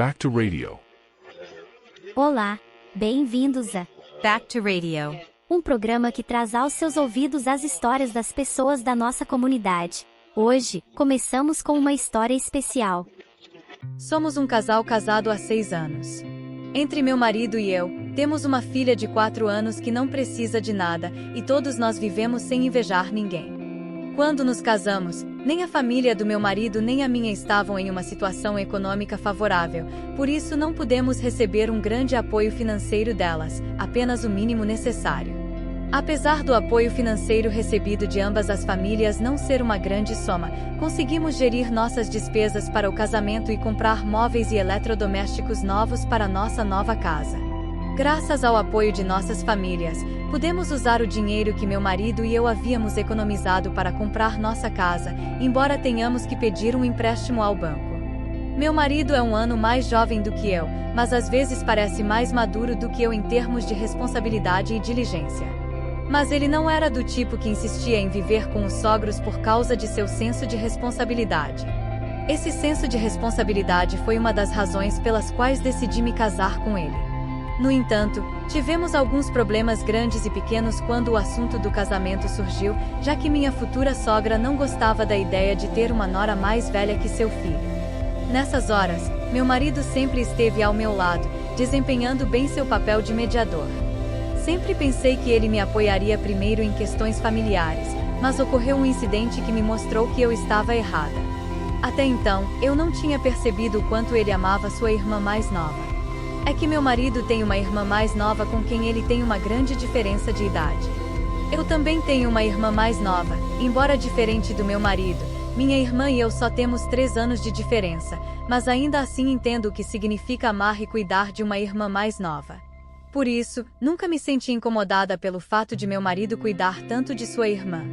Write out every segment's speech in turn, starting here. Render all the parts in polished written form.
Back to Radio. Olá, bem-vindos a Back to Radio, um programa que traz aos seus ouvidos as histórias das pessoas da nossa comunidade. Hoje, começamos com uma história especial. Somos um casal casado há 6 anos. Entre meu marido e eu, temos uma filha de 4 anos que não precisa de nada, e todos nós vivemos sem invejar ninguém. Quando nos casamos, nem a família do meu marido nem a minha estavam em uma situação econômica favorável, por isso não pudemos receber um grande apoio financeiro delas, apenas o mínimo necessário. Apesar do apoio financeiro recebido de ambas as famílias não ser uma grande soma, conseguimos gerir nossas despesas para o casamento e comprar móveis e eletrodomésticos novos para nossa nova casa. Graças ao apoio de nossas famílias, pudemos usar o dinheiro que meu marido e eu havíamos economizado para comprar nossa casa, embora tenhamos que pedir um empréstimo ao banco. Meu marido é um ano mais jovem do que eu, mas às vezes parece mais maduro do que eu em termos de responsabilidade e diligência. Mas ele não era do tipo que insistia em viver com os sogros por causa de seu senso de responsabilidade. Esse senso de responsabilidade foi uma das razões pelas quais decidi me casar com ele. No entanto, tivemos alguns problemas grandes e pequenos quando o assunto do casamento surgiu, já que minha futura sogra não gostava da ideia de ter uma nora mais velha que seu filho. Nessas horas, meu marido sempre esteve ao meu lado, desempenhando bem seu papel de mediador. Sempre pensei que ele me apoiaria primeiro em questões familiares, mas ocorreu um incidente que me mostrou que eu estava errada. Até então, eu não tinha percebido o quanto ele amava sua irmã mais nova. É que meu marido tem uma irmã mais nova com quem ele tem uma grande diferença de idade. Eu também tenho uma irmã mais nova, embora diferente do meu marido. Minha irmã e eu só temos 3 anos de diferença, mas ainda assim entendo o que significa amar e cuidar de uma irmã mais nova. Por isso, nunca me senti incomodada pelo fato de meu marido cuidar tanto de sua irmã.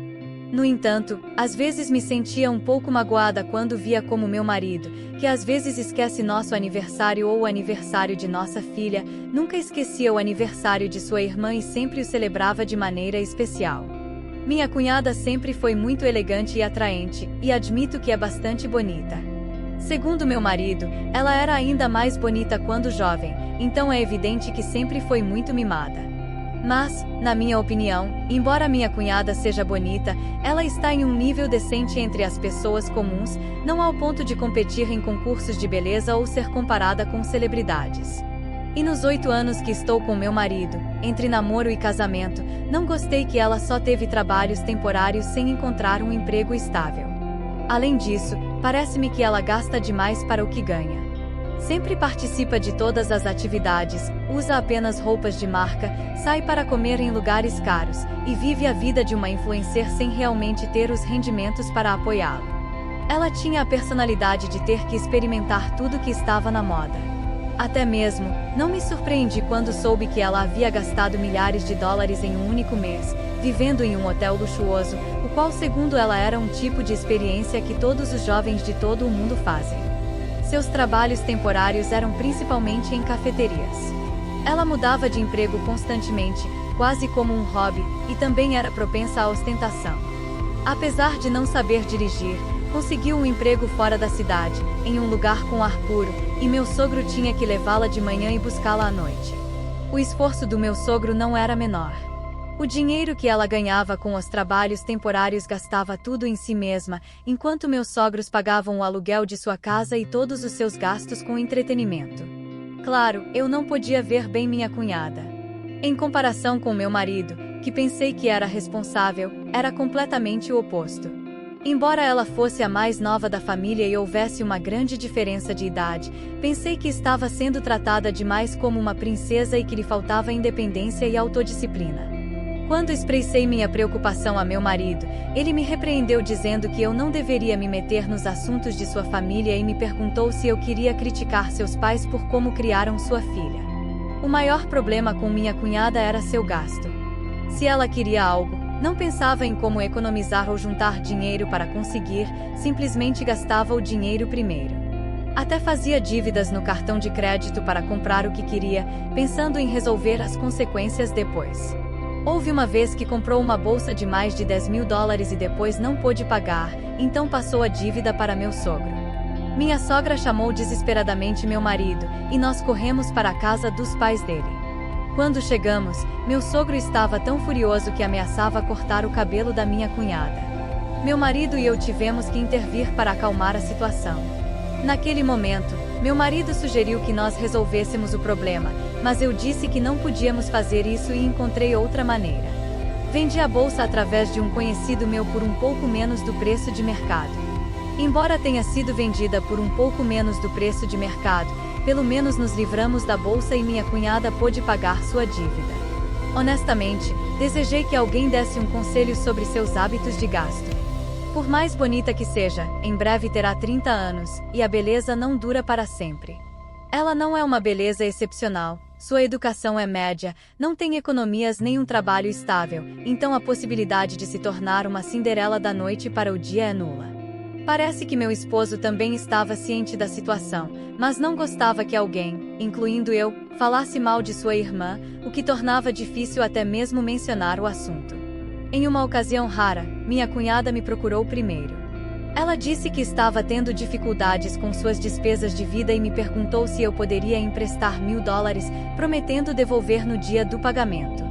No entanto, às vezes me sentia um pouco magoada quando via como meu marido, que às vezes esquece nosso aniversário ou o aniversário de nossa filha, nunca esquecia o aniversário de sua irmã e sempre o celebrava de maneira especial. Minha cunhada sempre foi muito elegante e atraente, e admito que é bastante bonita. Segundo meu marido, ela era ainda mais bonita quando jovem, então é evidente que sempre foi muito mimada. Mas, na minha opinião, embora minha cunhada seja bonita, ela está em um nível decente entre as pessoas comuns, não ao ponto de competir em concursos de beleza ou ser comparada com celebridades. E nos 8 anos que estou com meu marido, entre namoro e casamento, não gostei que ela só teve trabalhos temporários sem encontrar um emprego estável. Além disso, parece-me que ela gasta demais para o que ganha. Sempre participa de todas as atividades, usa apenas roupas de marca, sai para comer em lugares caros, e vive a vida de uma influencer sem realmente ter os rendimentos para apoiá-lo. Ela tinha a personalidade de ter que experimentar tudo que estava na moda. Até mesmo, não me surpreendi quando soube que ela havia gastado milhares de dólares em um único mês, vivendo em um hotel luxuoso, o qual segundo ela era um tipo de experiência que todos os jovens de todo o mundo fazem. Seus trabalhos temporários eram principalmente em cafeterias. Ela mudava de emprego constantemente, quase como um hobby, e também era propensa à ostentação. Apesar de não saber dirigir, conseguiu um emprego fora da cidade, em um lugar com ar puro, e meu sogro tinha que levá-la de manhã e buscá-la à noite. O esforço do meu sogro não era menor. O dinheiro que ela ganhava com os trabalhos temporários gastava tudo em si mesma, enquanto meus sogros pagavam o aluguel de sua casa e todos os seus gastos com entretenimento. Claro, eu não podia ver bem minha cunhada. Em comparação com meu marido, que pensei que era responsável, era completamente o oposto. Embora ela fosse a mais nova da família e houvesse uma grande diferença de idade, pensei que estava sendo tratada demais como uma princesa e que lhe faltava independência e autodisciplina. Quando expressei minha preocupação a meu marido, ele me repreendeu dizendo que eu não deveria me meter nos assuntos de sua família e me perguntou se eu queria criticar seus pais por como criaram sua filha. O maior problema com minha cunhada era seu gasto. Se ela queria algo, não pensava em como economizar ou juntar dinheiro para conseguir, simplesmente gastava o dinheiro primeiro. Até fazia dívidas no cartão de crédito para comprar o que queria, pensando em resolver as consequências depois. Houve uma vez que comprou uma bolsa de mais de $10.000 e depois não pôde pagar, então passou a dívida para meu sogro. Minha sogra chamou desesperadamente meu marido, e nós corremos para a casa dos pais dele. Quando chegamos, meu sogro estava tão furioso que ameaçava cortar o cabelo da minha cunhada. Meu marido e eu tivemos que intervir para acalmar a situação. Naquele momento, meu marido sugeriu que nós resolvêssemos o problema, mas eu disse que não podíamos fazer isso e encontrei outra maneira. Vendi a bolsa através de um conhecido meu por um pouco menos do preço de mercado. Embora tenha sido vendida por um pouco menos do preço de mercado, pelo menos nos livramos da bolsa e minha cunhada pôde pagar sua dívida. Honestamente, desejei que alguém desse um conselho sobre seus hábitos de gasto. Por mais bonita que seja, em breve terá 30 anos, e a beleza não dura para sempre. Ela não é uma beleza excepcional, sua educação é média, não tem economias nem um trabalho estável, então a possibilidade de se tornar uma Cinderela da noite para o dia é nula. Parece que meu esposo também estava ciente da situação, mas não gostava que alguém, incluindo eu, falasse mal de sua irmã, o que tornava difícil até mesmo mencionar o assunto. Em uma ocasião rara, minha cunhada me procurou primeiro. Ela disse que estava tendo dificuldades com suas despesas de vida e me perguntou se eu poderia emprestar $1.000, prometendo devolver no dia do pagamento.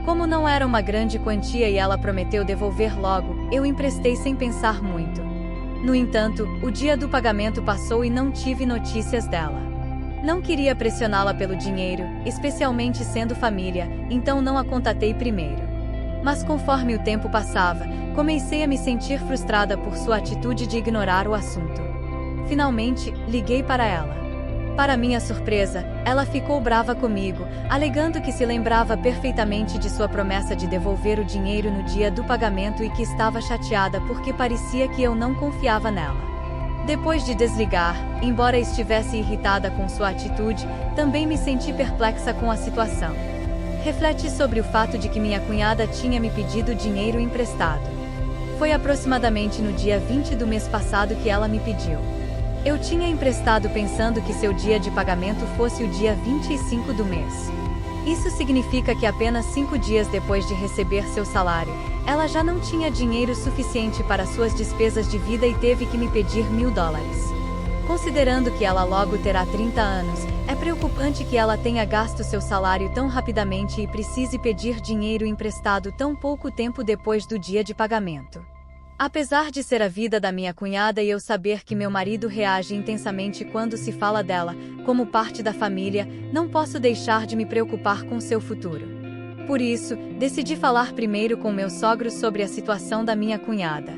Como não era uma grande quantia e ela prometeu devolver logo, eu emprestei sem pensar muito. No entanto, o dia do pagamento passou e não tive notícias dela. Não queria pressioná-la pelo dinheiro, especialmente sendo família, então não a contatei primeiro. Mas conforme o tempo passava, comecei a me sentir frustrada por sua atitude de ignorar o assunto. Finalmente, liguei para ela. Para minha surpresa, ela ficou brava comigo, alegando que se lembrava perfeitamente de sua promessa de devolver o dinheiro no dia do pagamento e que estava chateada porque parecia que eu não confiava nela. Depois de desligar, embora estivesse irritada com sua atitude, também me senti perplexa com a situação. Refleti sobre o fato de que minha cunhada tinha me pedido dinheiro emprestado. Foi aproximadamente no dia 20 do mês passado que ela me pediu. Eu tinha emprestado pensando que seu dia de pagamento fosse o dia 25 do mês. Isso significa que apenas 5 dias depois de receber seu salário, ela já não tinha dinheiro suficiente para suas despesas de vida e teve que me pedir $1.000. Considerando que ela logo terá 30 anos, é preocupante que ela tenha gasto seu salário tão rapidamente e precise pedir dinheiro emprestado tão pouco tempo depois do dia de pagamento. Apesar de ser a vida da minha cunhada e eu saber que meu marido reage intensamente quando se fala dela, como parte da família, não posso deixar de me preocupar com seu futuro. Por isso, decidi falar primeiro com meu sogro sobre a situação da minha cunhada.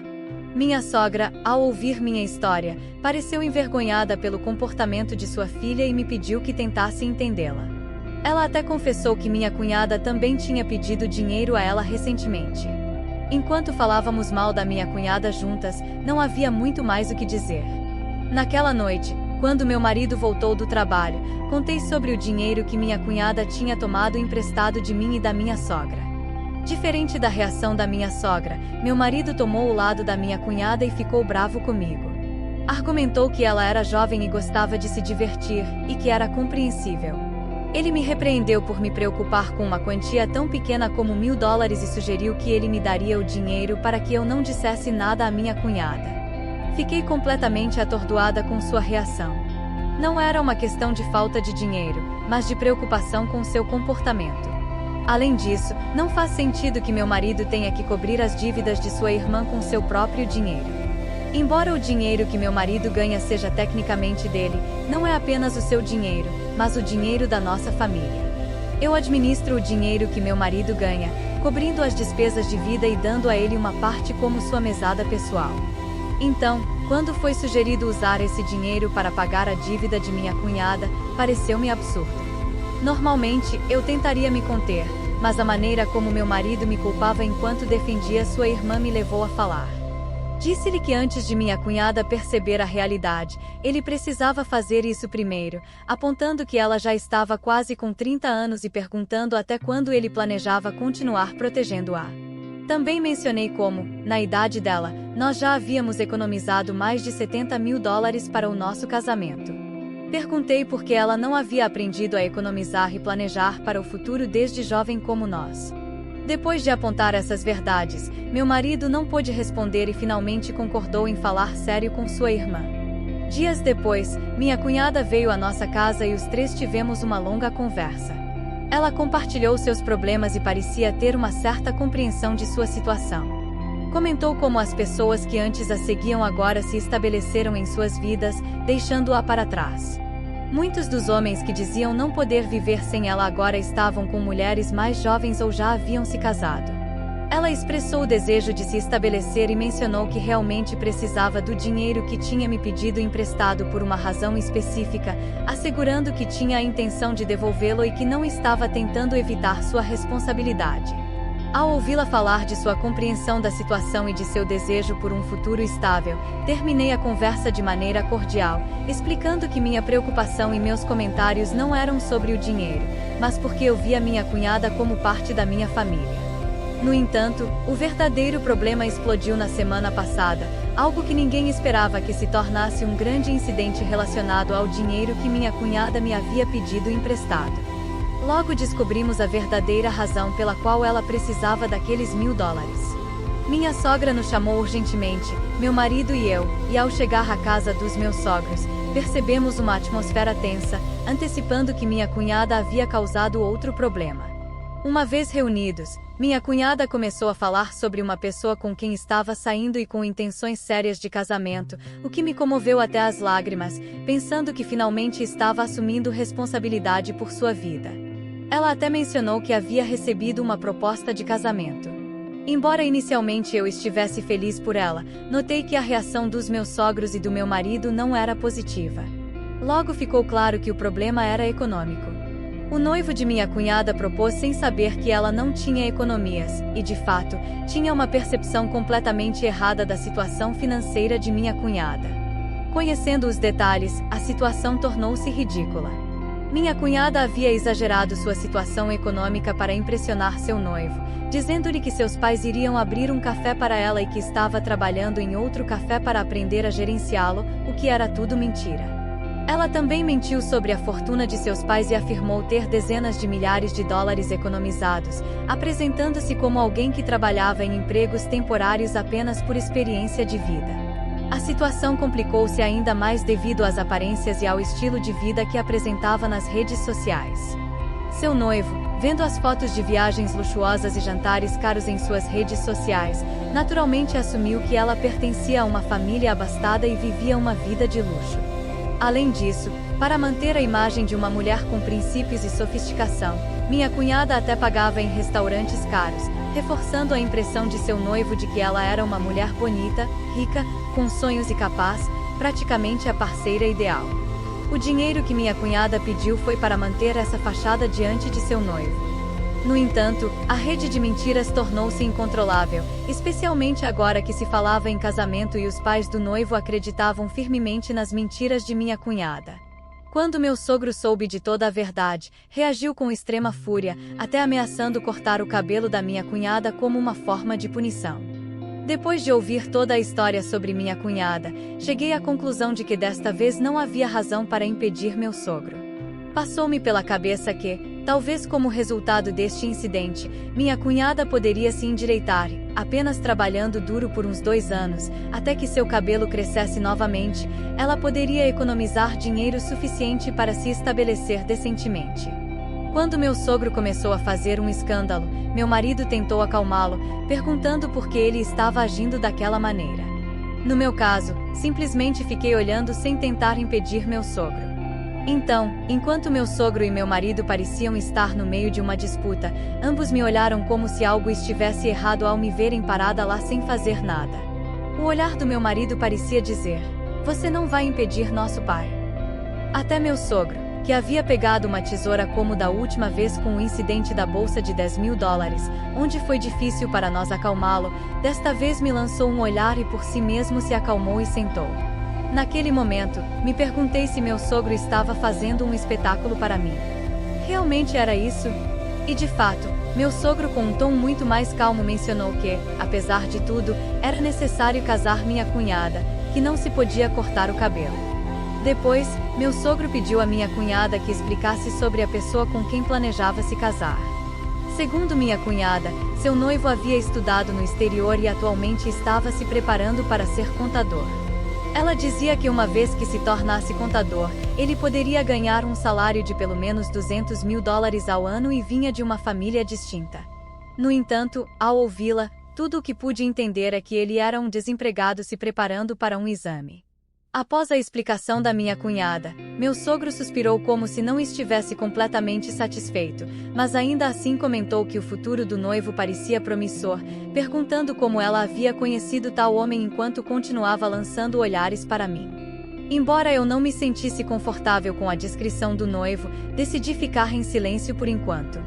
Minha sogra, ao ouvir minha história, pareceu envergonhada pelo comportamento de sua filha e me pediu que tentasse entendê-la. Ela até confessou que minha cunhada também tinha pedido dinheiro a ela recentemente. Enquanto falávamos mal da minha cunhada juntas, não havia muito mais o que dizer. Naquela noite, quando meu marido voltou do trabalho, contei sobre o dinheiro que minha cunhada tinha tomado emprestado de mim e da minha sogra. Diferente da reação da minha sogra, meu marido tomou o lado da minha cunhada e ficou bravo comigo. Argumentou que ela era jovem e gostava de se divertir, e que era compreensível. Ele me repreendeu por me preocupar com uma quantia tão pequena como $1.000 e sugeriu que ele me daria o dinheiro para que eu não dissesse nada à minha cunhada. Fiquei completamente atordoada com sua reação. Não era uma questão de falta de dinheiro, mas de preocupação com seu comportamento. Além disso, não faz sentido que meu marido tenha que cobrir as dívidas de sua irmã com seu próprio dinheiro. Embora o dinheiro que meu marido ganha seja tecnicamente dele, não é apenas o seu dinheiro, mas o dinheiro da nossa família. Eu administro o dinheiro que meu marido ganha, cobrindo as despesas de vida e dando a ele uma parte como sua mesada pessoal. Então, quando foi sugerido usar esse dinheiro para pagar a dívida de minha cunhada, pareceu-me absurdo. Normalmente, eu tentaria me conter, mas a maneira como meu marido me culpava enquanto defendia sua irmã me levou a falar. Disse-lhe que antes de minha cunhada perceber a realidade, ele precisava fazer isso primeiro, apontando que ela já estava quase com 30 anos e perguntando até quando ele planejava continuar protegendo-a. Também mencionei como, na idade dela, nós já havíamos economizado mais de $70.000 para o nosso casamento. Perguntei por que ela não havia aprendido a economizar e planejar para o futuro desde jovem como nós. Depois de apontar essas verdades, meu marido não pôde responder e finalmente concordou em falar sério com sua irmã. Dias depois, minha cunhada veio à nossa casa e os três tivemos uma longa conversa. Ela compartilhou seus problemas e parecia ter uma certa compreensão de sua situação. Comentou como as pessoas que antes a seguiam agora se estabeleceram em suas vidas, deixando-a para trás. Muitos dos homens que diziam não poder viver sem ela agora estavam com mulheres mais jovens ou já haviam se casado. Ela expressou o desejo de se estabelecer e mencionou que realmente precisava do dinheiro que tinha me pedido emprestado por uma razão específica, assegurando que tinha a intenção de devolvê-lo e que não estava tentando evitar sua responsabilidade. Ao ouvi-la falar de sua compreensão da situação e de seu desejo por um futuro estável, terminei a conversa de maneira cordial, explicando que minha preocupação e meus comentários não eram sobre o dinheiro, mas porque eu via minha cunhada como parte da minha família. No entanto, o verdadeiro problema explodiu na semana passada, algo que ninguém esperava que se tornasse um grande incidente relacionado ao dinheiro que minha cunhada me havia pedido emprestado. Logo descobrimos a verdadeira razão pela qual ela precisava daqueles $1.000. Minha sogra nos chamou urgentemente, meu marido e eu, e ao chegar à casa dos meus sogros, percebemos uma atmosfera tensa, antecipando que minha cunhada havia causado outro problema. Uma vez reunidos, minha cunhada começou a falar sobre uma pessoa com quem estava saindo e com intenções sérias de casamento, o que me comoveu até as lágrimas, pensando que finalmente estava assumindo responsabilidade por sua vida. Ela até mencionou que havia recebido uma proposta de casamento. Embora inicialmente eu estivesse feliz por ela, notei que a reação dos meus sogros e do meu marido não era positiva. Logo ficou claro que o problema era econômico. O noivo de minha cunhada propôs sem saber que ela não tinha economias, e de fato, tinha uma percepção completamente errada da situação financeira de minha cunhada. Conhecendo os detalhes, a situação tornou-se ridícula. Minha cunhada havia exagerado sua situação econômica para impressionar seu noivo, dizendo-lhe que seus pais iriam abrir um café para ela e que estava trabalhando em outro café para aprender a gerenciá-lo, o que era tudo mentira. Ela também mentiu sobre a fortuna de seus pais e afirmou ter dezenas de milhares de dólares economizados, apresentando-se como alguém que trabalhava em empregos temporários apenas por experiência de vida. A situação complicou-se ainda mais devido às aparências e ao estilo de vida que apresentava nas redes sociais. Seu noivo, vendo as fotos de viagens luxuosas e jantares caros em suas redes sociais, naturalmente assumiu que ela pertencia a uma família abastada e vivia uma vida de luxo. Além disso, para manter a imagem de uma mulher com princípios e sofisticação, minha cunhada até pagava em restaurantes caros, reforçando a impressão de seu noivo de que ela era uma mulher bonita, rica, com sonhos e capaz, praticamente a parceira ideal. O dinheiro que minha cunhada pediu foi para manter essa fachada diante de seu noivo. No entanto, a rede de mentiras tornou-se incontrolável, especialmente agora que se falava em casamento e os pais do noivo acreditavam firmemente nas mentiras de minha cunhada. Quando meu sogro soube de toda a verdade, reagiu com extrema fúria, até ameaçando cortar o cabelo da minha cunhada como uma forma de punição. Depois de ouvir toda a história sobre minha cunhada, cheguei à conclusão de que desta vez não havia razão para impedir meu sogro. Passou-me pela cabeça que, talvez como resultado deste incidente, minha cunhada poderia se endireitar, apenas trabalhando duro por uns 2 anos, até que seu cabelo crescesse novamente, ela poderia economizar dinheiro suficiente para se estabelecer decentemente. Quando meu sogro começou a fazer um escândalo, meu marido tentou acalmá-lo, perguntando por que ele estava agindo daquela maneira. No meu caso, simplesmente fiquei olhando sem tentar impedir meu sogro. Então, enquanto meu sogro e meu marido pareciam estar no meio de uma disputa, ambos me olharam como se algo estivesse errado ao me verem parada lá sem fazer nada. O olhar do meu marido parecia dizer: "Você não vai impedir nosso pai." Até meu sogro, que havia pegado uma tesoura como da última vez com o incidente da bolsa de $10.000, onde foi difícil para nós acalmá-lo, desta vez me lançou um olhar e por si mesmo se acalmou e sentou. Naquele momento, me perguntei se meu sogro estava fazendo um espetáculo para mim. Realmente era isso? E de fato, meu sogro com um tom muito mais calmo mencionou que, apesar de tudo, era necessário casar minha cunhada, que não se podia cortar o cabelo. Depois, meu sogro pediu a minha cunhada que explicasse sobre a pessoa com quem planejava se casar. Segundo minha cunhada, seu noivo havia estudado no exterior e atualmente estava se preparando para ser contador. Ela dizia que uma vez que se tornasse contador, ele poderia ganhar um salário de pelo menos $200.000 ao ano e vinha de uma família distinta. No entanto, ao ouvi-la, tudo o que pude entender é que ele era um desempregado se preparando para um exame. Após a explicação da minha cunhada, meu sogro suspirou como se não estivesse completamente satisfeito, mas ainda assim comentou que o futuro do noivo parecia promissor, perguntando como ela havia conhecido tal homem enquanto continuava lançando olhares para mim. Embora eu não me sentisse confortável com a descrição do noivo, decidi ficar em silêncio por enquanto.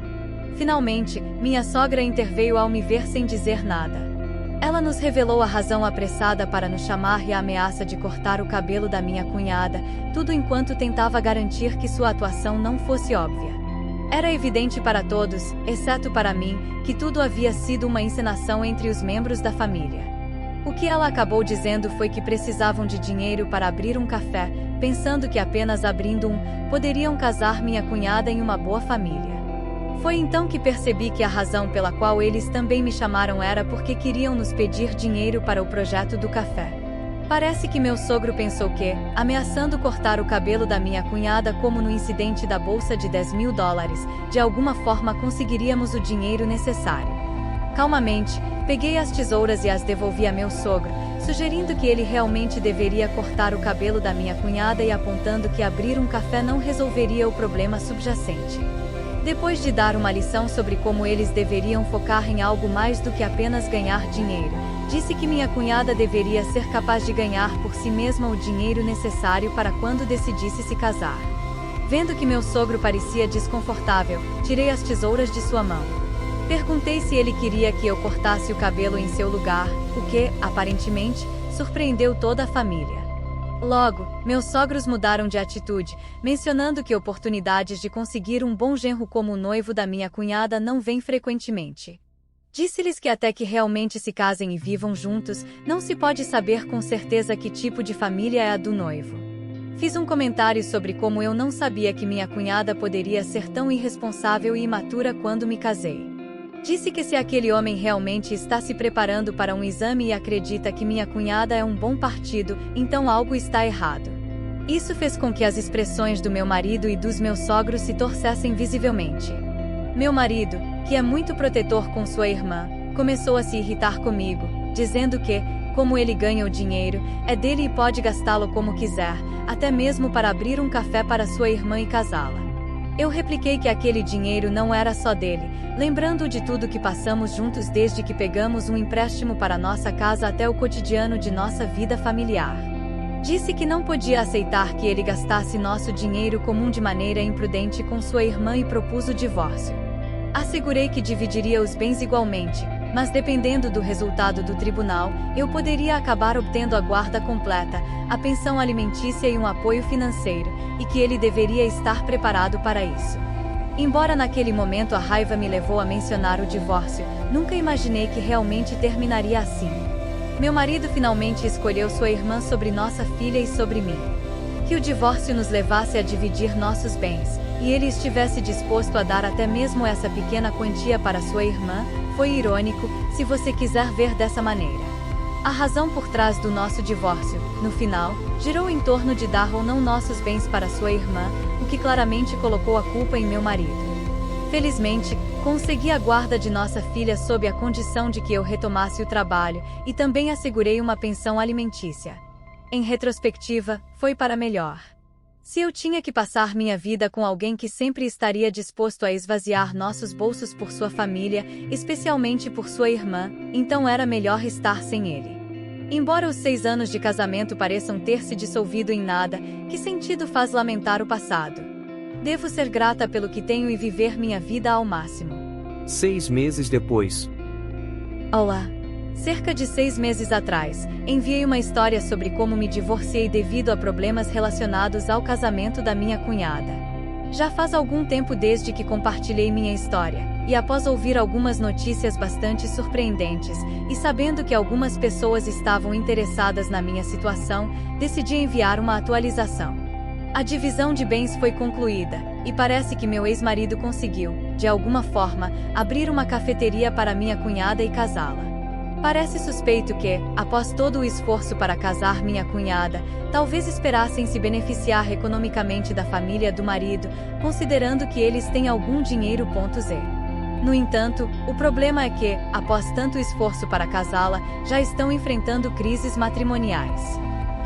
Finalmente, minha sogra interveio ao me ver sem dizer nada. Ela nos revelou a razão apressada para nos chamar e a ameaça de cortar o cabelo da minha cunhada, tudo enquanto tentava garantir que sua atuação não fosse óbvia. Era evidente para todos, exceto para mim, que tudo havia sido uma encenação entre os membros da família. O que ela acabou dizendo foi que precisavam de dinheiro para abrir um café, pensando que apenas abrindo um, poderiam casar minha cunhada em uma boa família. Foi então que percebi que a razão pela qual eles também me chamaram era porque queriam nos pedir dinheiro para o projeto do café. Parece que meu sogro pensou que, ameaçando cortar o cabelo da minha cunhada como no incidente da bolsa de $10.000, de alguma forma conseguiríamos o dinheiro necessário. Calmamente, peguei as tesouras e as devolvi a meu sogro, sugerindo que ele realmente deveria cortar o cabelo da minha cunhada e apontando que abrir um café não resolveria o problema subjacente. Depois de dar uma lição sobre como eles deveriam focar em algo mais do que apenas ganhar dinheiro, disse que minha cunhada deveria ser capaz de ganhar por si mesma o dinheiro necessário para quando decidisse se casar. Vendo que meu sogro parecia desconfortável, tirei as tesouras de sua mão. Perguntei se ele queria que eu cortasse o cabelo em seu lugar, o que, aparentemente, surpreendeu toda a família. Logo, meus sogros mudaram de atitude, mencionando que oportunidades de conseguir um bom genro como o noivo da minha cunhada não vêm frequentemente. Disse-lhes que até que realmente se casem e vivam juntos, não se pode saber com certeza que tipo de família é a do noivo. Fiz um comentário sobre como eu não sabia que minha cunhada poderia ser tão irresponsável e imatura quando me casei. Disse que se aquele homem realmente está se preparando para um exame e acredita que minha cunhada é um bom partido, então algo está errado. Isso fez com que as expressões do meu marido e dos meus sogros se torcessem visivelmente. Meu marido, que é muito protetor com sua irmã, começou a se irritar comigo, dizendo que, como ele ganha o dinheiro, é dele e pode gastá-lo como quiser, até mesmo para abrir um café para sua irmã e casá-la. Eu repliquei que aquele dinheiro não era só dele, lembrando de tudo que passamos juntos desde que pegamos um empréstimo para nossa casa até o cotidiano de nossa vida familiar. Disse que não podia aceitar que ele gastasse nosso dinheiro comum de maneira imprudente com sua irmã e propus o divórcio. Assegurei que dividiria os bens igualmente, mas dependendo do resultado do tribunal, eu poderia acabar obtendo a guarda completa, a pensão alimentícia e um apoio financeiro, e que ele deveria estar preparado para isso. Embora naquele momento a raiva me levou a mencionar o divórcio, nunca imaginei que realmente terminaria assim. Meu marido finalmente escolheu sua irmã sobre nossa filha e sobre mim. Que o divórcio nos levasse a dividir nossos bens, e ele estivesse disposto a dar até mesmo essa pequena quantia para sua irmã, foi irônico, se você quiser ver dessa maneira. A razão por trás do nosso divórcio, no final, girou em torno de dar ou não nossos bens para sua irmã, o que claramente colocou a culpa em meu marido. Felizmente, consegui a guarda de nossa filha sob a condição de que eu retomasse o trabalho, e também assegurei uma pensão alimentícia. Em retrospectiva, foi para melhor. Se eu tinha que passar minha vida com alguém que sempre estaria disposto a esvaziar nossos bolsos por sua família, especialmente por sua irmã, então era melhor estar sem ele. Embora os 6 anos de casamento pareçam ter se dissolvido em nada, que sentido faz lamentar o passado? Devo ser grata pelo que tenho e viver minha vida ao máximo. 6 meses depois. Olá! Cerca de 6 meses atrás, enviei uma história sobre como me divorciei devido a problemas relacionados ao casamento da minha cunhada. Já faz algum tempo desde que compartilhei minha história, e após ouvir algumas notícias bastante surpreendentes, e sabendo que algumas pessoas estavam interessadas na minha situação, decidi enviar uma atualização. A divisão de bens foi concluída, e parece que meu ex-marido conseguiu, de alguma forma, abrir uma cafeteria para minha cunhada e casá-la. Parece suspeito que, após todo o esforço para casar minha cunhada, talvez esperassem se beneficiar economicamente da família do marido, considerando que eles têm algum dinheiro. Z. No entanto, o problema é que, após tanto esforço para casá-la, já estão enfrentando crises matrimoniais.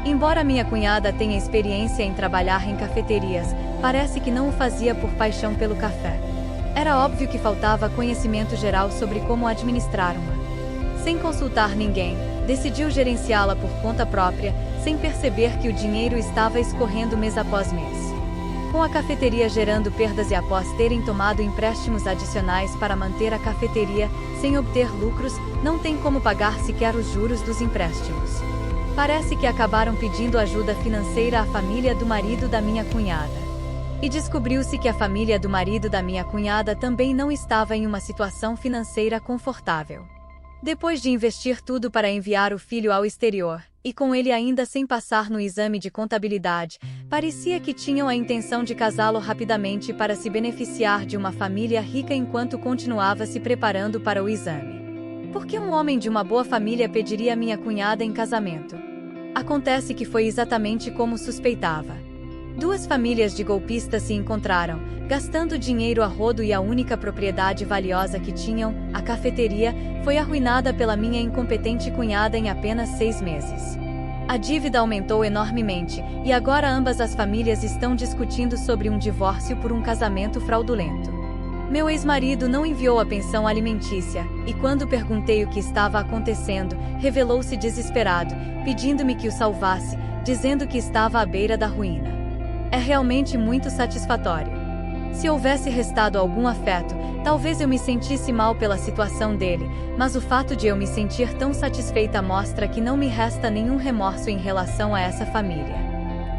Embora minha cunhada tenha experiência em trabalhar em cafeterias, parece que não o fazia por paixão pelo café. Era óbvio que faltava conhecimento geral sobre como administrar uma. Sem consultar ninguém, decidiu gerenciá-la por conta própria, sem perceber que o dinheiro estava escorrendo mês após mês. Com a cafeteria gerando perdas e após terem tomado empréstimos adicionais para manter a cafeteria, sem obter lucros, não tem como pagar sequer os juros dos empréstimos. Parece que acabaram pedindo ajuda financeira à família do marido da minha cunhada. E descobriu-se que a família do marido da minha cunhada também não estava em uma situação financeira confortável. Depois de investir tudo para enviar o filho ao exterior, e com ele ainda sem passar no exame de contabilidade, parecia que tinham a intenção de casá-lo rapidamente para se beneficiar de uma família rica enquanto continuava se preparando para o exame. Por que um homem de uma boa família pediria minha cunhada em casamento? Acontece que foi exatamente como suspeitava. Duas famílias de golpistas se encontraram, gastando dinheiro a rodo e a única propriedade valiosa que tinham, a cafeteria, foi arruinada pela minha incompetente cunhada em apenas 6 meses. A dívida aumentou enormemente, e agora ambas as famílias estão discutindo sobre um divórcio por um casamento fraudulento. Meu ex-marido não enviou a pensão alimentícia, e quando perguntei o que estava acontecendo, revelou-se desesperado, pedindo-me que o salvasse, dizendo que estava à beira da ruína. É realmente muito satisfatório. Se houvesse restado algum afeto, talvez eu me sentisse mal pela situação dele, mas o fato de eu me sentir tão satisfeita mostra que não me resta nenhum remorso em relação a essa família.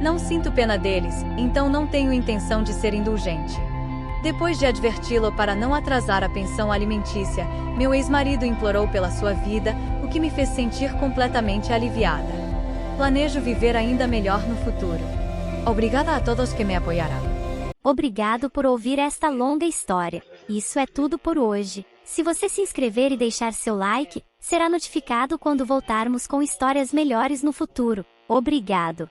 Não sinto pena deles, então não tenho intenção de ser indulgente. Depois de adverti-lo para não atrasar a pensão alimentícia, meu ex-marido implorou pela sua vida, o que me fez sentir completamente aliviada. Planejo viver ainda melhor no futuro. Obrigada a todos que me apoiaram. Obrigado por ouvir esta longa história. Isso é tudo por hoje. Se você se inscrever e deixar seu like, será notificado quando voltarmos com histórias melhores no futuro. Obrigado.